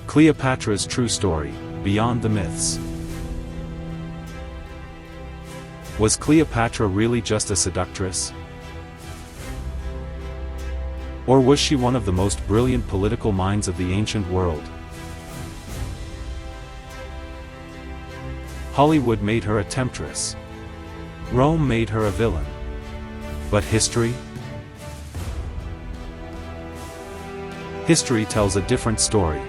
Cleopatra's true story, beyond the myths. Was Cleopatra really just a seductress? Or was she one of the most brilliant political minds of the ancient world? Hollywood made her a temptress. Rome made her a villain. But history? History tells a different story.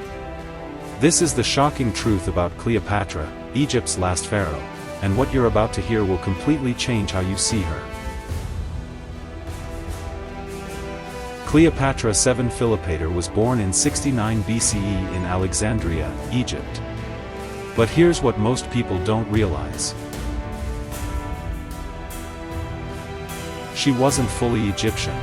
This is the shocking truth about Cleopatra, Egypt's last pharaoh, and what you're about to hear will completely change how you see her. Cleopatra VII Philopator was born in 69 BCE in Alexandria, Egypt. But here's what most people don't realize. She wasn't fully Egyptian.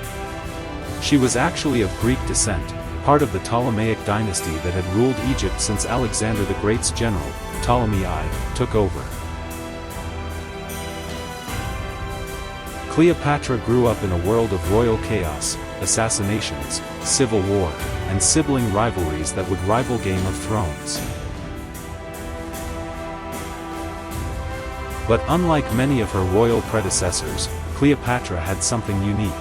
She was actually of Greek descent, part of the Ptolemaic dynasty that had ruled Egypt since Alexander the Great's general, Ptolemy I, took over. Cleopatra grew up in a world of royal chaos, assassinations, civil war, and sibling rivalries that would rival Game of Thrones. But unlike many of her royal predecessors, Cleopatra had something unique.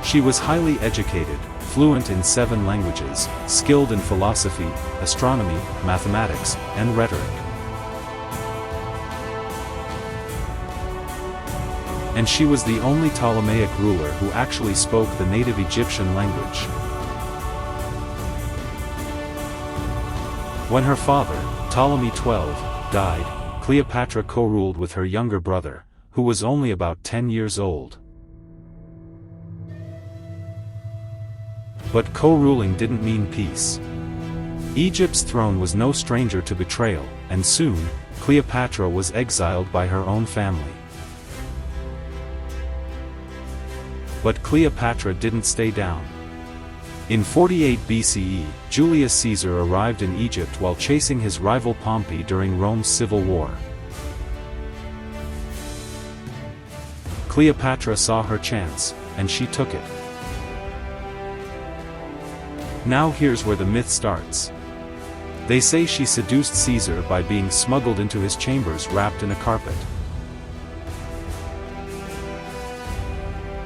She was highly educated, fluent in 7 languages, skilled in philosophy, astronomy, mathematics, and rhetoric. And she was the only Ptolemaic ruler who actually spoke the native Egyptian language. When her father, Ptolemy XII, died, Cleopatra co-ruled with her younger brother, who was only about 10 years old. But co-ruling didn't mean peace. Egypt's throne was no stranger to betrayal, and soon, Cleopatra was exiled by her own family. But Cleopatra didn't stay down. In 48 BCE, Julius Caesar arrived in Egypt while chasing his rival Pompey during Rome's civil war. Cleopatra saw her chance, and she took it. Now here's where the myth starts. They say she seduced Caesar by being smuggled into his chambers wrapped in a carpet.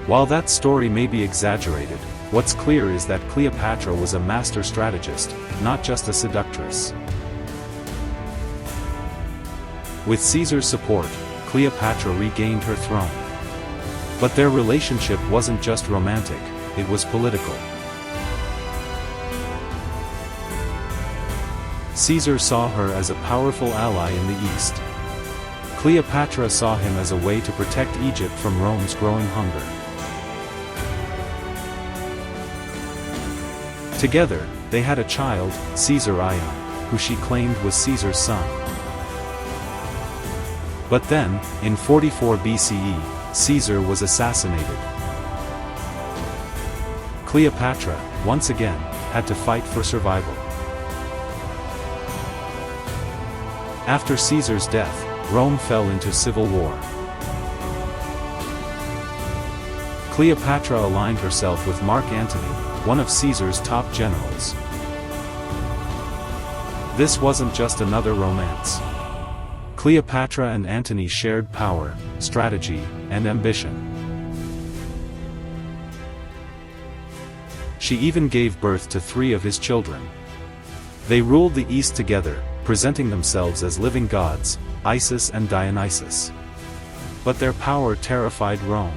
While that story may be exaggerated, what's clear is that Cleopatra was a master strategist, not just a seductress. With Caesar's support, Cleopatra regained her throne. But their relationship wasn't just romantic, it was political. Caesar saw her as a powerful ally in the East. Cleopatra saw him as a way to protect Egypt from Rome's growing hunger. Together, they had a child, Caesar Ion, who she claimed was Caesar's son. But then, in 44 BCE, Caesar was assassinated. Cleopatra, once again, had to fight for survival. After Caesar's death, Rome fell into civil war. Cleopatra aligned herself with Mark Antony, one of Caesar's top generals. This wasn't just another romance. Cleopatra and Antony shared power, strategy, and ambition. She even gave birth to 3 of his children. They ruled the East together, presenting themselves as living gods, Isis and Dionysus. But their power terrified Rome.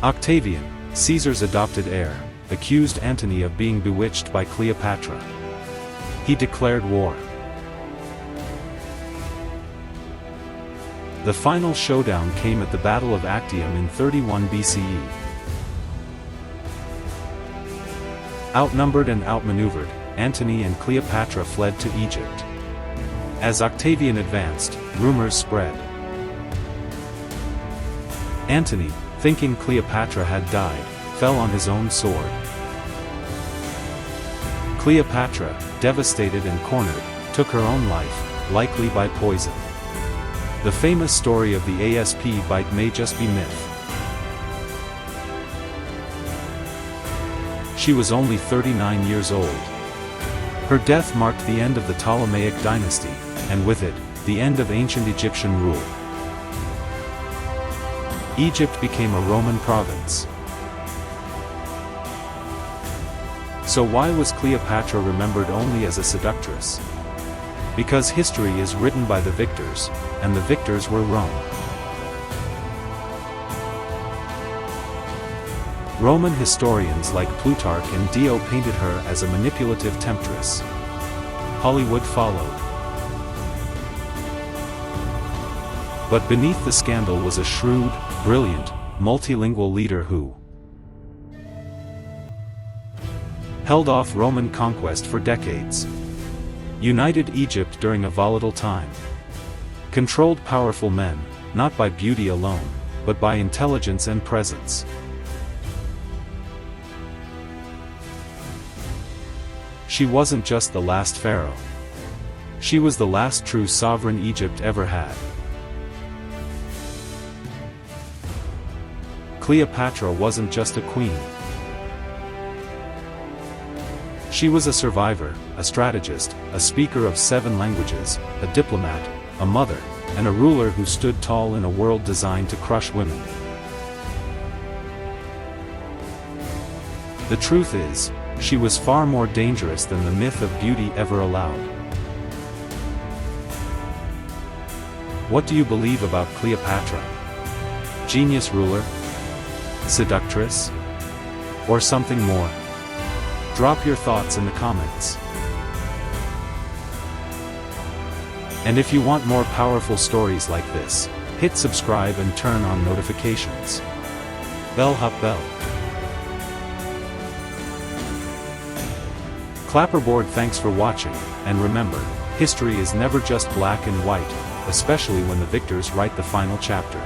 Octavian, Caesar's adopted heir, accused Antony of being bewitched by Cleopatra. He declared war. The final showdown came at the Battle of Actium in 31 BCE. Outnumbered and outmaneuvered, Antony and Cleopatra fled to Egypt. As Octavian advanced, rumors spread. Antony, thinking Cleopatra had died, fell on his own sword. Cleopatra, devastated and cornered, took her own life, likely by poison. The famous story of the ASP bite may just be myth. She was only 39 years old. Her death marked the end of the Ptolemaic dynasty, and with it, the end of ancient Egyptian rule. Egypt became a Roman province. So why was Cleopatra remembered only as a seductress? Because history is written by the victors, and the victors were Rome. Roman historians like Plutarch and Dio painted her as a manipulative temptress. Hollywood followed. But beneath the scandal was a shrewd, brilliant, multilingual leader who held off Roman conquest for decades, united Egypt during a volatile time, controlled powerful men, not by beauty alone, but by intelligence and presence. She wasn't just the last pharaoh. She was the last true sovereign Egypt ever had. Cleopatra wasn't just a queen. She was a survivor, a strategist, a speaker of 7 languages, a diplomat, a mother, and a ruler who stood tall in a world designed to crush women. The truth is, she was far more dangerous than the myth of beauty ever allowed. What do you believe about Cleopatra? Genius ruler? Seductress? Or something more? Drop your thoughts in the comments. And if you want more powerful stories like this, hit subscribe and turn on notifications. Bell hop bell. Clapperboard, thanks for watching, and remember, history is never just black and white, especially when the victors write the final chapter.